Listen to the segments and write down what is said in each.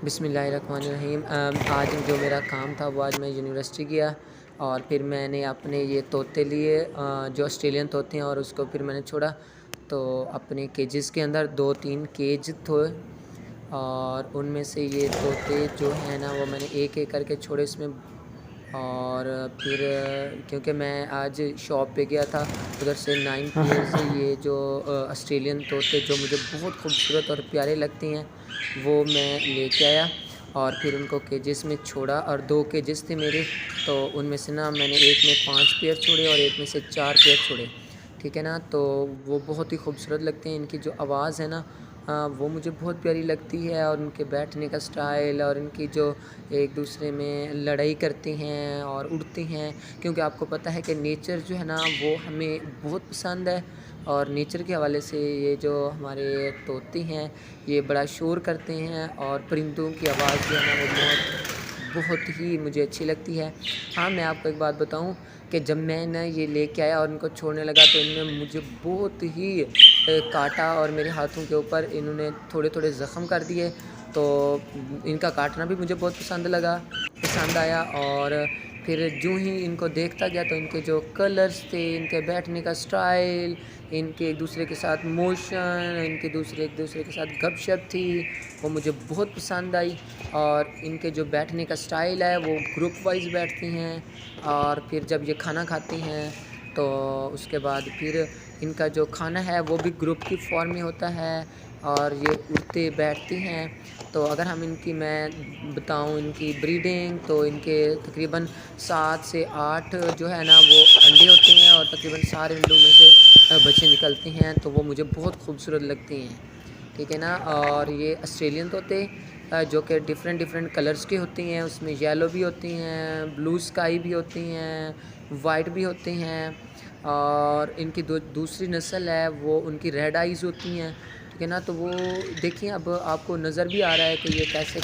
بسم اللہ الرحمن الرحیم۔ آج جو میرا کام تھا وہ آج میں یونیورسٹی گیا اور پھر میں نے اپنے یہ طوطے لیے جو آسٹریلین طوطے ہیں، اور اس کو پھر میں نے چھوڑا تو اپنے کیجز کے اندر 2-3 کیج تھے، اور ان میں سے یہ طوطے جو ہیں نا وہ میں نے ایک ایک کر کے چھوڑے اس میں۔ اور پھر کیونکہ میں آج شاپ پہ گیا تھا ادھر سے 9 پیئر سے یہ جو آسٹریلین طوطے جو مجھے بہت خوبصورت اور پیارے لگتے ہیں وہ میں لے کے آیا، اور پھر ان کو کیجز میں چھوڑا، اور 2 کیجز تھے میرے، تو ان میں سے نا میں نے ایک میں 5 پیئر چھوڑے اور ایک میں سے 4 پیئر چھوڑے، ٹھیک ہے نا۔ تو وہ بہت ہی خوبصورت لگتے ہیں، ان کی جو آواز ہے نا وہ مجھے بہت پیاری لگتی ہے، اور ان کے بیٹھنے کا سٹائل اور ان کی جو ایک دوسرے میں لڑائی کرتے ہیں اور اڑتے ہیں، کیونکہ آپ کو پتہ ہے کہ نیچر جو ہے نا وہ ہمیں بہت پسند ہے، اور نیچر کے حوالے سے یہ جو ہمارے طوطے ہیں یہ بڑا شور کرتے ہیں، اور پرندوں کی آواز جو ہے نا وہ بہت ہی مجھے اچھی لگتی ہے۔ ہاں، میں آپ کو ایک بات بتاؤں کہ جب میں نے یہ لے کے آیا اور ان کو چھوڑنے لگا تو ان نے مجھے بہت ہی کاٹا، اور میرے ہاتھوں کے اوپر انہوں نے تھوڑے تھوڑے زخم کر دیے، تو ان کا کاٹنا بھی مجھے بہت پسند آیا۔ اور پھر جو ہی ان کو دیکھتا گیا تو ان کے جو کلرز تھے، ان کے بیٹھنے کا سٹائل، ان کے ایک دوسرے کے ساتھ موشن، ان کے ایک دوسرے کے ساتھ گپ شپ تھی، وہ مجھے بہت پسند آئی۔ اور ان کے جو بیٹھنے کا سٹائل ہے وہ گروپ وائز بیٹھتی ہیں، اور پھر جب یہ کھانا کھاتی ہیں تو اس کے بعد پھر ان کا جو کھانا ہے وہ بھی گروپ کی فارم میں ہوتا ہے، اور یہ اڑتے بیٹھتی ہیں۔ تو اگر ہم ان کی میں بتاؤں ان کی بریڈنگ، تو ان کے تقریباً 7 سے 8 جو ہے نا وہ انڈے ہوتے ہیں، اور تقریباً سارے انڈوں میں سے بچے نکلتے ہیں، تو وہ مجھے بہت خوبصورت لگتے ہیں، ٹھیک ہے نا۔ اور یہ آسٹریلین طوطے جو کہ ڈفرینٹ کلرز کے ہوتی ہیں، اس میں یلو بھی ہوتی ہیں، بلو اسکائی بھی ہوتی ہیں، وائٹ بھی ہوتے ہیں، اور ان کی دوسری نسل ہے وہ ان کی ریڈ آئیز ہوتی ہیں، ٹھیک ہے نا۔ تو وہ دیکھیں اب آپ کو نظر بھی آ رہا ہے کہ یہ کیسے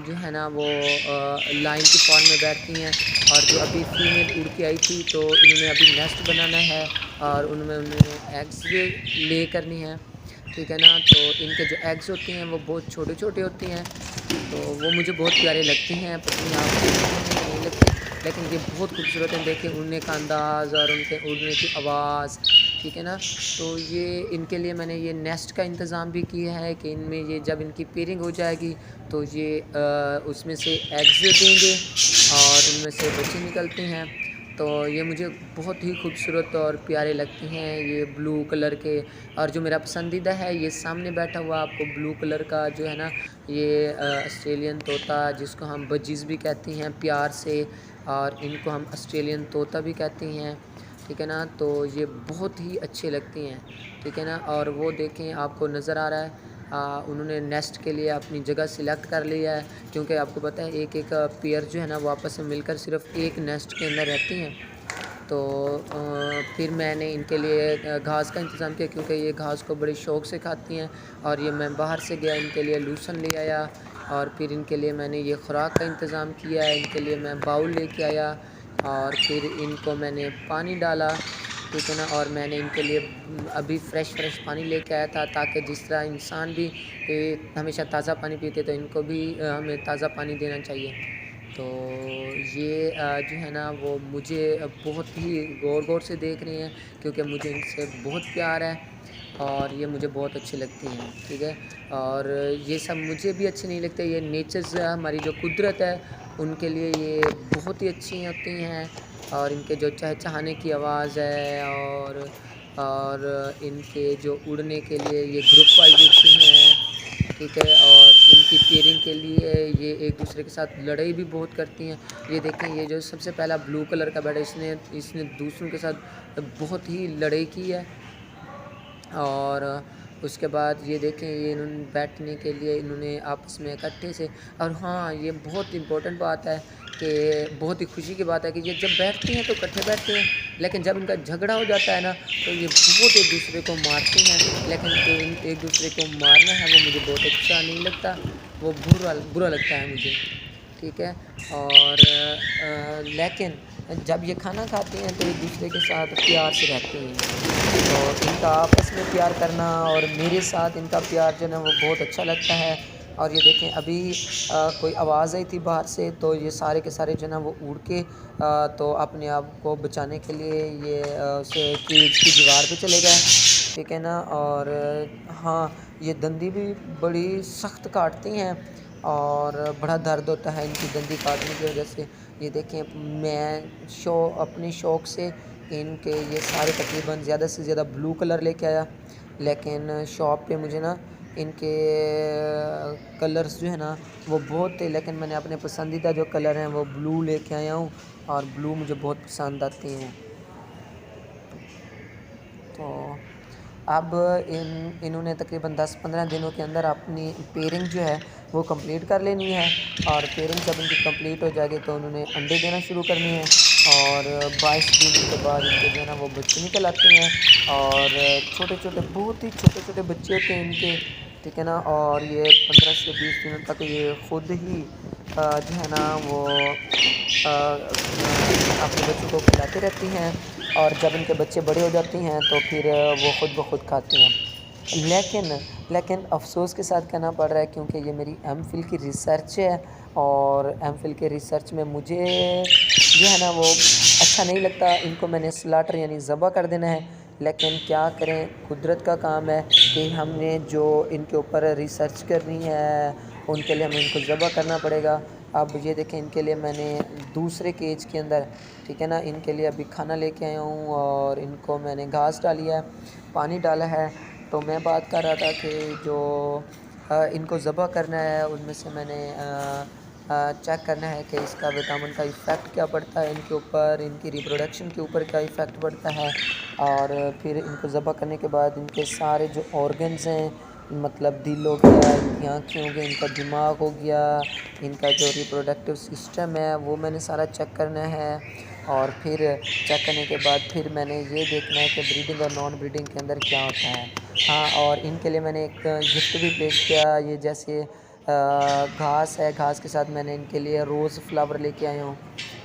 جو ہے نا وہ لائن کی فارم میں بیٹھتی ہیں، اور جو ابھی فیمیل اڑ کے آئی تھی تو انہوں نے ابھی نیسٹ بنانا ہے، اور ان میں انہوں نے ایگز لے کرنی ہے، ٹھیک ہے نا۔ تو ان کے جو ایگز ہوتے ہیں وہ بہت چھوٹے چھوٹے ہوتے ہیں، تو وہ مجھے بہت پیارے لگتے ہیں، پتہ نہیں آپ کو لگتے ہیں یا نہیں لگتے، لیکن یہ بہت خوبصورت ہیں، دیکھیں اڑنے کا انداز اور ان کے اڑنے کی آواز، ٹھیک ہے نا۔ تو یہ ان کے لیے میں نے یہ نیسٹ کا انتظام بھی کیا ہے کہ ان میں یہ جب ان کی پیئرنگ ہو جائے گی تو یہ اس میں سے ایگز دیں گے اور ان میں سے بچے نکلتے ہیں، تو یہ مجھے بہت ہی خوبصورت اور پیارے لگتے ہیں یہ بلو کلر کے۔ اور جو میرا پسندیدہ ہے یہ سامنے بیٹھا ہوا آپ کو بلو کلر کا جو ہے نا یہ آسٹریلین طوطا، جس کو ہم بجیز بھی کہتے ہیں پیار سے، اور ان کو ہم آسٹریلین طوطا بھی کہتے ہیں، ٹھیک ہے نا۔ تو یہ بہت ہی اچھے لگتے ہیں، ٹھیک ہے نا۔ اور وہ دیکھیں آپ کو نظر آ رہا ہے انہوں نے نیسٹ کے لیے اپنی جگہ سلیکٹ کر لیا ہے، کیونکہ آپ کو پتہ ہے ایک پیئر جو ہے نا وہ آپس میں مل کر صرف ایک نیسٹ کے اندر رہتی ہیں۔ تو پھر میں نے ان کے لیے گھاس کا انتظام کیا، کیونکہ یہ گھاس کو بڑے شوق سے کھاتی ہیں، اور یہ میں باہر سے گیا ان کے لیے لوسن لے آیا، اور پھر ان کے لیے میں نے یہ خوراک کا انتظام کیا ہے، ان کے لیے میں باؤل لے کے آیا، اور پھر ان کو میں نے پانی ڈالا، ٹھیک ہے نا۔ اور میں نے ان کے لیے ابھی فریش پانی لے کے آیا تھا، تاکہ جس طرح انسان بھی ہمیشہ تازہ پانی پیتے تو ان کو بھی ہمیں تازہ پانی دینا چاہیے۔ تو یہ جو ہے نا وہ مجھے بہت ہی غور سے دیکھ رہے ہیں، کیونکہ مجھے ان سے بہت پیار ہے، اور یہ مجھے بہت اچھے لگتی ہیں، ٹھیک ہے۔ اور یہ سب مجھے بھی اچھے نہیں لگتے، یہ نیچرز ہماری جو قدرت ہے ان کے لیے یہ بہت ہی اچھی ہوتی ہیں، اور ان کے جو چہچہانے کی آواز ہے، اور ان کے جو اڑنے کے لیے یہ گروپ وائز اڑتی ہیں، ٹھیک ہے۔ اور ان کی پیئرنگ کے لیے یہ ایک دوسرے کے ساتھ لڑائی بھی بہت کرتی ہیں، یہ دیکھیں یہ جو سب سے پہلا بلو کلر کا بیٹا اس نے دوسروں کے ساتھ بہت ہی لڑائی کی ہے، اور اس کے بعد یہ دیکھیں یہ انہوں نے بیٹھنے کے لیے انہوں نے آپس میں اکٹھے سے، اور ہاں یہ بہت امپورٹنٹ بات ہے کہ بہت ہی خوشی کی بات ہے کہ یہ جب بیٹھتے ہیں تو اکٹھے بیٹھتے ہیں، لیکن جب ان کا جھگڑا ہو جاتا ہے نا تو یہ بہت ایک دوسرے کو مارتے ہیں، لیکن جو ایک دوسرے کو مارنا ہے وہ مجھے بہت اچھا نہیں لگتا، وہ برا لگتا ہے مجھے، ٹھیک ہے۔ اور لیکن جب یہ کھانا کھاتے ہیں تو ایک دوسرے کے ساتھ پیار سے رہتے ہیں، اور ان کا آپس میں پیار کرنا اور میرے ساتھ ان کا پیار جو ہے نا وہ بہت اچھا لگتا ہے۔ اور یہ دیکھیں ابھی کوئی آواز آئی تھی باہر سے، تو یہ سارے کے سارے جو ہے نا وہ اڑ کے تو اپنے آپ کو بچانے کے لیے یہ اسے کیج کی دیوار پہ چلے گئے، ٹھیک ہے نا۔ اور ہاں یہ دندی بھی بڑی سخت کاٹتی ہیں اور بڑا درد ہوتا ہے ان کی دندی کاٹنے کی وجہ سے۔ یہ دیکھیں میں اپنی شوق سے ان کے یہ سارے تقریباً زیادہ سے زیادہ بلو کلر لے کے آیا، لیکن شاپ پہ مجھے نا ان کے کلرز جو ہے نا وہ بہت تھے، لیکن میں نے اپنے پسندیدہ جو کلر ہیں وہ بلو لے کے آیا ہوں، اور بلو مجھے بہت پسند آتے ہیں۔ تو اب انہوں نے تقریباً 10-15 دنوں کے اندر اپنی پیرنگ جو ہے وہ کمپلیٹ کر لینی ہے، اور پیرنگ جب ان کی کمپلیٹ ہو جائے گی تو انہوں نے انڈے دینا شروع کرنے ہیں، اور 22 دن کے بعد ان کے جو ہے نا وہ بچے نکل آتے ہیں، اور چھوٹے چھوٹے بہت ہی چھوٹے چھوٹے بچے ہوتے ہیں ان کے، ٹھیک ہے نا۔ اور یہ 15 سے 20 دنوں تک یہ خود ہی جو ہے نا وہ اپنے بچوں کو کھلاتے رہتی ہیں، اور جب ان کے بچے بڑے ہو جاتے ہیں تو پھر وہ خود بخود کھاتے ہیں۔ لیکن افسوس کے ساتھ کہنا پڑ رہا ہے، کیونکہ یہ میری ایم فل کی ریسرچ ہے، اور ایم فل کے ریسرچ میں مجھے جو ہے نا وہ اچھا نہیں لگتا ان کو میں نے سلاٹر یعنی ذبح کر دینا ہے، لیکن کیا کریں، قدرت کا کام ہے کہ ہم نے جو ان کے اوپر ریسرچ کرنی ہے ان کے لیے ہمیں ان کو ذبح کرنا پڑے گا۔ اب یہ دیکھیں ان کے لیے میں نے دوسرے کیج کے اندر، ٹھیک ہے نا، ان کے لیے ابھی کھانا لے کے آیا ہوں، اور ان کو میں نے گھاس ڈالی ہے، پانی ڈالا ہے۔ تو میں بات کر رہا تھا کہ جو ان کو ذبح کرنا ہے ان میں سے میں نے چیک کرنا ہے کہ اس کا وٹامن کا ایفیکٹ کیا پڑتا ہے ان کے اوپر، ان کی ریپروڈکشن کے اوپر کیا ایفیکٹ پڑتا ہے، اور پھر ان کو ذبح کرنے کے بعد ان کے سارے جو آرگنز ہیں، مطلب دل ہو گیا، ان کی آنکھیں ہو گئی، ان کا دماغ ہو گیا، ان کا جو ریپروڈکٹیو سسٹم ہے وہ میں نے سارا چیک کرنا ہے، اور پھر چیک کرنے کے بعد پھر میں نے یہ دیکھنا ہے کہ بریڈنگ اور نان بریڈنگ کے اندر کیا ہوتا ہے۔ ہاں، اور ان کے لیے میں نے ایک گفٹ بھی پیش کیا، یہ جیسے گھاس ہے، گھاس کے ساتھ میں نے ان کے لیے روز فلاور لے کے آیا ہوں،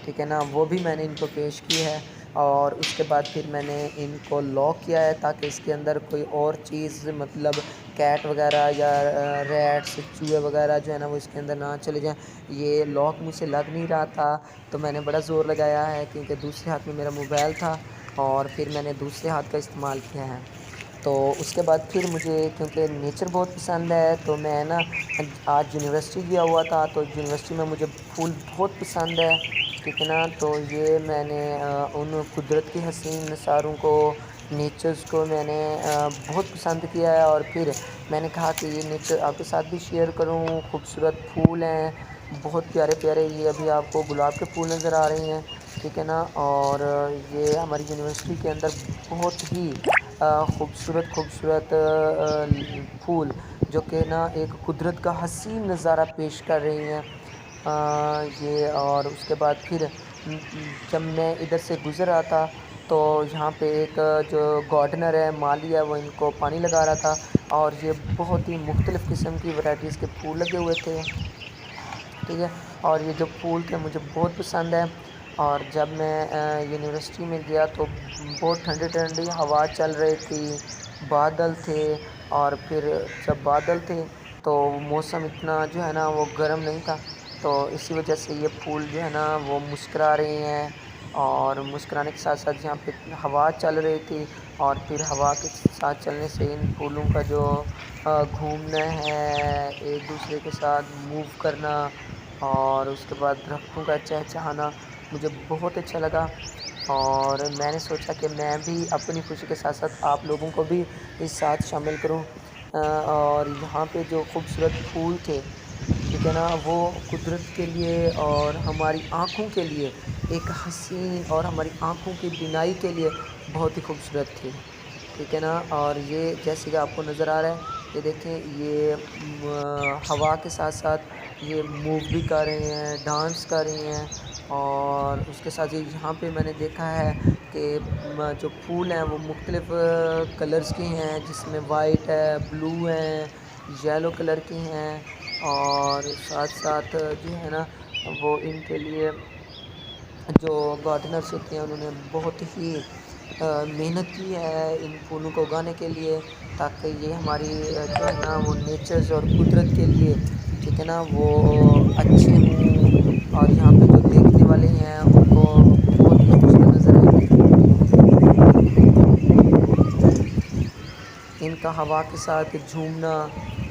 ٹھیک ہے نا، وہ بھی میں نے ان کو پیش کی ہے۔ اور اس کے بعد پھر میں نے ان کو لاک کیا ہے تاکہ اس کے اندر کوئی اور چیز، مطلب کیٹ وغیرہ یا ریٹس، چوہے وغیرہ جو ہے نا وہ اس کے اندر نہ چلے جائیں۔ یہ لاک مجھ سے لگ نہیں رہا تھا، تو میں نے بڑا زور لگایا ہے کیونکہ دوسرے ہاتھ میں میرا موبائل تھا، اور پھر میں نے دوسرے ہاتھ کا استعمال کیا ہے۔ تو اس کے بعد پھر مجھے کیونکہ نیچر بہت پسند ہے، تو میں نا آج یونیورسٹی گیا ہوا تھا، تو یونیورسٹی میں مجھے پھول بہت پسند ہے، ٹھیک ہے نا۔ تو یہ میں نے ان قدرت کی حسین نثاروں کو، نیچرز کو میں نے بہت پسند کیا ہے، اور پھر میں نے کہا کہ یہ نیچر آپ کے ساتھ بھی شیئر کروں۔ خوبصورت پھول ہیں، بہت پیارے پیارے، یہ ابھی آپ کو گلاب کے پھول نظر آ رہے ہیں، ٹھیک ہے نا۔ اور یہ ہماری یونیورسٹی کے اندر بہت ہی خوبصورت خوبصورت پھول جو کہ نا ایک قدرت کا حسین نظارہ پیش کر رہی ہیں، یہ۔ اور اس کے بعد پھر جب میں ادھر سے گزر رہا تھا تو یہاں پہ ایک جو گارڈنر ہے، مالی ہے، وہ ان کو پانی لگا رہا تھا، اور یہ بہت ہی مختلف قسم کی ورائٹیز کے پھول لگے ہوئے تھے، ٹھیک ہے۔ اور یہ جو پھول تھے مجھے بہت پسند ہے۔ اور جب میں یونیورسٹی میں گیا تو بہت ٹھنڈی ٹھنڈی ہوا چل رہی تھی، بادل تھے، اور پھر جب بادل تھے تو موسم اتنا جو ہے نا وہ گرم نہیں تھا، تو اسی وجہ سے یہ پھول جو ہے نا وہ مسکرا رہے ہیں، اور مسکرانے کے ساتھ ساتھ یہاں پہ ہوا چل رہی تھی، اور پھر ہوا کے ساتھ چلنے سے ان پھولوں کا جو گھومنا ہے، ایک دوسرے کے ساتھ موو کرنا، اور اس کے بعد درختوں کا چہچہانا مجھے بہت اچھا لگا، اور میں نے سوچا کہ میں بھی اپنی خوشی کے ساتھ ساتھ آپ لوگوں کو بھی اس ساتھ شامل کروں۔ اور یہاں پہ جو خوبصورت پھول تھے، ٹھیک ہے نا، وہ قدرت کے لیے اور ہماری آنکھوں کے لیے ایک حسین، اور ہماری آنکھوں کی بینائی کے لیے بہت ہی خوبصورت تھی، ٹھیک ہے نا۔ اور یہ جیسے کہ آپ کو نظر آ رہا ہے، یہ دیکھیں، یہ ہوا کے ساتھ ساتھ یہ موو بھی کر رہے ہیں، ڈانس کر رہی ہیں، اور اس کے ساتھ یہاں پہ میں نے دیکھا ہے کہ جو پھول ہیں وہ مختلف کلرز کے ہیں، جس میں وائٹ ہے، بلو ہیں، یلو کلر کی ہیں، اور ساتھ ساتھ جو ہے نا وہ ان کے لیے جو گارڈنرس ہوتے ہیں انہوں نے بہت ہی محنت کی ہے ان پھولوں کو اگانے کے لیے، تاکہ یہ ہماری جو ہے نا وہ نیچرز اور قدرت کے لیے ٹھیک ہے نا، وہ اچھے ہوں، اور یہاں پہ جو دیکھنے والے ہیں ان کو بہت ہی خوبصورت نظر آئے۔ ان کا ہوا کے ساتھ جھومنا،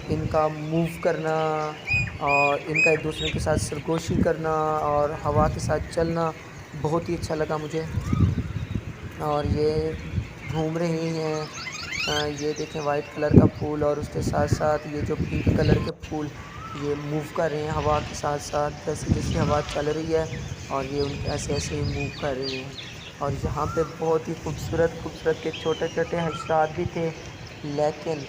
ان کا موو کرنا، اور ان کا ایک دوسرے کے ساتھ سرگوشی کرنا اور ہوا کے ساتھ چلنا بہت ہی اچھا لگا مجھے۔ اور یہ گھوم رہے ہیں، یہ دیکھیں وائٹ کلر کا پھول، اور اس کے ساتھ ساتھ یہ جو پنک کلر کے پھول یہ موو کر رہے ہیں ہوا کے ساتھ ساتھ، جیسے جیسے ہوا چل رہی ہے اور یہ ان کے ایسے ایسے ہی موو کر رہے ہیں۔ اور یہاں پہ بہت ہی خوبصورت خوبصورت کے چھوٹے چھوٹے حشرات بھی تھے، لیکن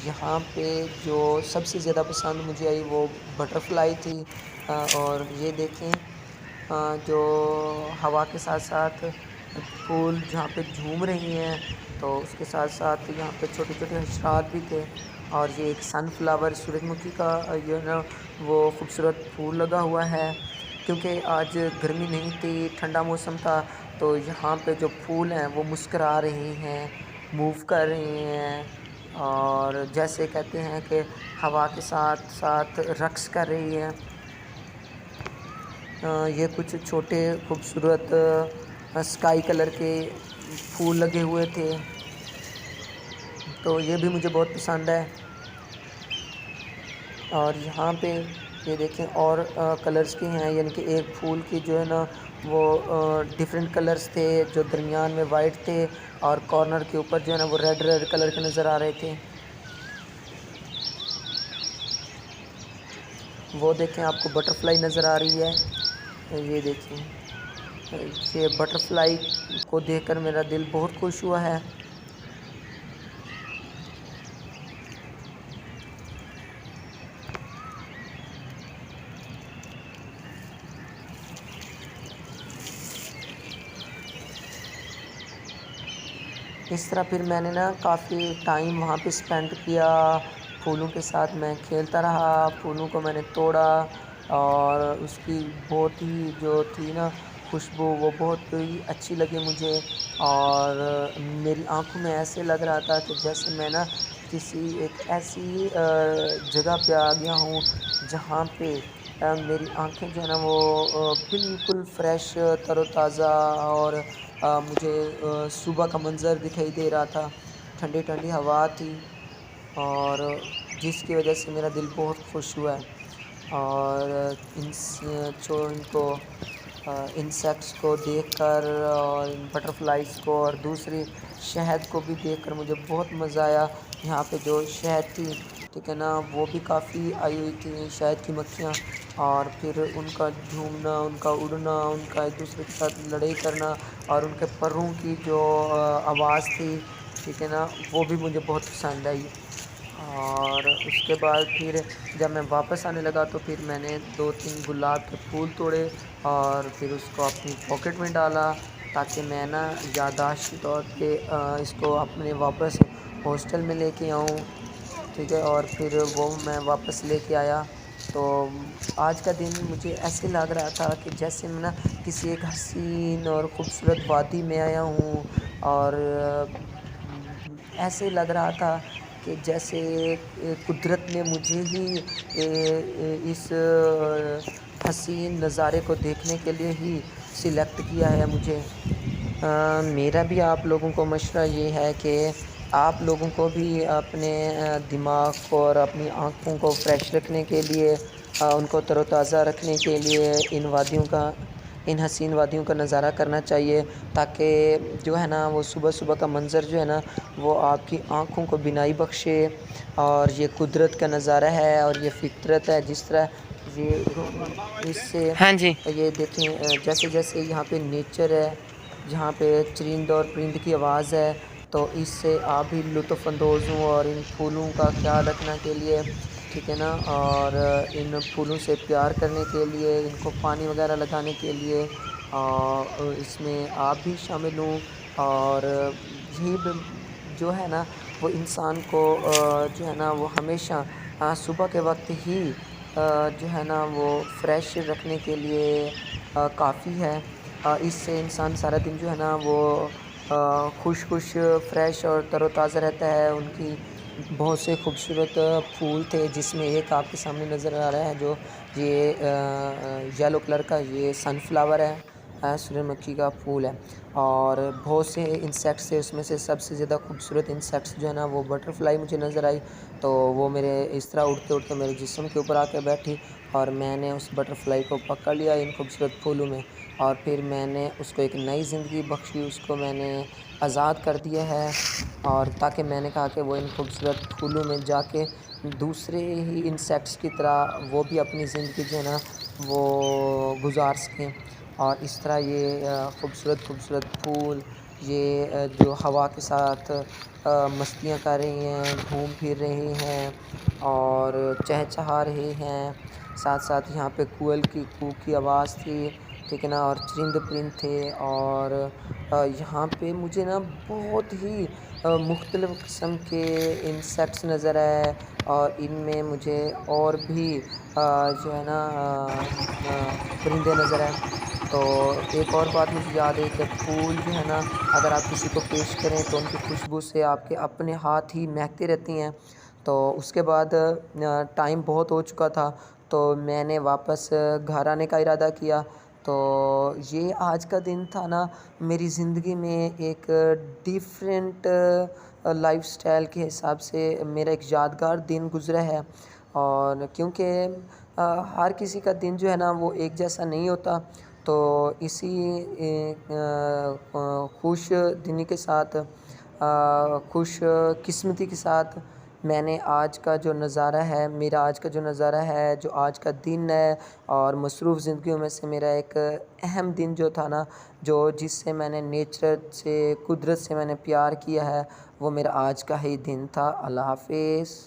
یہاں پہ جو سب سے زیادہ پسند مجھے آئی وہ بٹر فلائی تھی۔ اور یہ دیکھیں جو ہوا کے ساتھ ساتھ پھول جہاں پہ جھوم رہی ہیں، تو اس کے ساتھ ساتھ یہاں پہ چھوٹے چھوٹے حشرات بھی تھے۔ اور یہ ایک سن فلاور سورج مکھی کا جو ہے نا وہ خوبصورت پھول لگا ہوا ہے، کیونکہ آج گرمی نہیں تھی، ٹھنڈا موسم تھا، تو یہاں پہ جو پھول ہیں وہ مسکرا رہے ہیں، موو کر رہے ہیں، اور جیسے کہتے ہیں کہ ہوا کے ساتھ ساتھ رقص کر رہی ہے۔ یہ کچھ چھوٹے خوبصورت اسکائی کلر کے پھول لگے ہوئے تھے، تو یہ بھی مجھے بہت پسند ہے۔ اور یہاں پہ یہ دیکھیں اور کلرز کے ہیں، یعنی کہ ایک پھول کی جو ہے نا وہ ڈیفرنٹ کلرز تھے، جو درمیان میں وائٹ تھے اور کارنر کے اوپر جو ہے نا وہ ریڈ ریڈ کلر کے نظر آ رہے تھے۔ وہ دیکھیں آپ کو بٹر فلائی نظر آ رہی ہے، یہ دیکھیں، یہ بٹر فلائی کو دیکھ کر میرا دل بہت خوش ہوا ہے۔ اس طرح پھر میں نے نا کافی ٹائم وہاں پہ اسپینڈ کیا، پھولوں کے ساتھ میں کھیلتا رہا، پھولوں کو میں نے توڑا، اور اس کی بہت ہی جو تھی نا خوشبو وہ بہت ہی اچھی لگی مجھے، اور میری آنکھوں میں ایسے لگ رہا تھا کہ جیسے میں نا کسی ایک ایسی جگہ پہ آ گیا ہوں جہاں پہ میری آنکھیں جو ہے نا وہ بالکل فریش تر و تازہ، اور مجھے صبح کا منظر دکھائی دے رہا تھا، ٹھنڈی ٹھنڈی ہوا تھی، اور جس کی وجہ سے میرا دل بہت خوش ہوا ہے۔ اور ان کو انسیکٹس کو دیکھ کر، اور ان بٹر فلائز کو اور دوسری شہد کو بھی دیکھ کر مجھے بہت مزہ آیا۔ یہاں پہ جو شہد تھی ٹھیک ہے نا وہ بھی کافی آئی ہوئی تھی، شہد کی مکھیاں، اور پھر ان کا جھومنا، ان کا اڑنا، ان کا ایک دوسرے کے ساتھ لڑائی کرنا، اور ان کے پروں کی جو آواز تھی ٹھیک ہے نا وہ بھی مجھے بہت پسند آئی۔ اور اس کے بعد پھر جب میں واپس آنے لگا تو پھر میں نے 2-3 گلاب کے پھول توڑے، اور پھر اس کو اپنی پاکٹ میں ڈالا، تاکہ میں نا یادداشت کے طور پہ اس کو اپنے واپس ہاسٹل میں لے کے آؤں، ٹھیک ہے۔ اور پھر وہ میں واپس لے کے آیا، تو آج کا دن مجھے ایسے لگ رہا تھا کہ جیسے میں نا کسی ایک حسین اور خوبصورت وادی میں آیا ہوں، اور ایسے لگ رہا تھا کہ جیسے قدرت نے مجھے ہی اس حسین نظارے کو دیکھنے کے لیے ہی سلیکٹ کیا ہے مجھے۔ میرا بھی آپ لوگوں کو مشورہ یہ ہے کہ آپ لوگوں کو بھی اپنے دماغ کو اور اپنی آنکھوں کو فریش رکھنے کے لیے، ان کو تر و تازہ رکھنے کے لیے ان حسین وادیوں کا نظارہ کرنا چاہیے، تاکہ جو ہے نا وہ صبح صبح کا منظر جو ہے نا وہ آپ کی آنکھوں کو بینائی بخشے، اور یہ قدرت کا نظارہ ہے، اور یہ فطرت ہے، جس طرح اس سے ہاں جی، یہ دیکھیں جیسے جیسے یہاں پہ نیچر ہے، جہاں پہ چرند اور پرند کی آواز ہے، تو اس سے آپ بھی لطف اندوز ہوں، اور ان پھولوں کا خیال رکھنے کے لیے ٹھیک ہے نا، اور ان پھولوں سے پیار کرنے کے لیے، ان کو پانی وغیرہ لگانے کے لیے اس میں آپ بھی شامل ہوں، اور یہی جو ہے نا وہ انسان کو جو ہے نا وہ ہمیشہ صبح کے وقت ہی جو ہے نا وہ فریش رکھنے کے لیے کافی ہے۔ اس سے انسان سارا دن جو ہے نا وہ خوش فریش اور تر و تازہ رہتا ہے، ان کی بہت سے خوبصورت پھول تھے، جس میں ایک آپ کے سامنے نظر آ رہا ہے جو یہ یلو کلر کا یہ سن فلاور ہے، سورج مکھی کا پھول ہے، اور بہت سے انسیکٹس تھے، اس میں سے سب سے زیادہ خوبصورت انسیکٹس جو ہے نا وہ بٹر فلائی مجھے نظر آئی، تو وہ میرے اس طرح اڑتے اڑتے میرے جسم کے اوپر آ کے بیٹھی، اور میں نے اس بٹر فلائی کو پکڑ لیا ان خوبصورت پھولوں میں، اور پھر میں نے اس کو ایک نئی زندگی بخشی، اس کو میں نے آزاد کر دیا ہے، اور تاکہ میں نے کہا کہ وہ ان خوبصورت پھولوں میں جا کے دوسرے ہی انسیکٹس کی طرح وہ بھی اپنی زندگی جو ہے نا وہ گزار سکیں، اور اس طرح یہ خوبصورت خوبصورت پھول یہ جو ہوا کے ساتھ مستیاں کر رہی ہیں، گھوم پھر رہے ہیں اور چہچہا رہے ہیں، ساتھ ساتھ یہاں پہ کوئل کی کوک کی آواز تھی، ٹھیک ہے نا، اور چرند پرند تھے، اور یہاں پہ مجھے نا بہت ہی مختلف قسم کے انسیکٹس نظر آئے، اور ان میں مجھے اور بھی جو ہے نا پرندے نظر آئے، تو ایک اور بات مجھے یاد ہے کہ پھول جو ہے نا اگر آپ کسی کو پیش کریں تو ان کی خوشبو سے آپ کے اپنے ہاتھ ہی مہکتے رہتی ہیں، تو اس کے بعد ٹائم بہت ہو چکا تھا، تو میں نے واپس گھر آنے کا ارادہ کیا، تو یہ آج کا دن تھا نا میری زندگی میں ایک ڈیفرنٹ لائف سٹائل کے حساب سے میرا ایک یادگار دن گزرا ہے، اور کیونکہ ہر کسی کا دن جو ہے نا وہ ایک جیسا نہیں ہوتا، تو اسی خوش دلی کے ساتھ خوش قسمتی کے ساتھ میں نے آج کا جو نظارہ ہے، میرا آج کا جو نظارہ ہے، جو آج کا دن ہے، اور مصروف زندگیوں میں سے میرا ایک اہم دن جو تھا نا، جس سے میں نے نیچر سے، قدرت سے میں نے پیار کیا ہے، وہ میرا آج کا ہی دن تھا۔ اللہ حافظ۔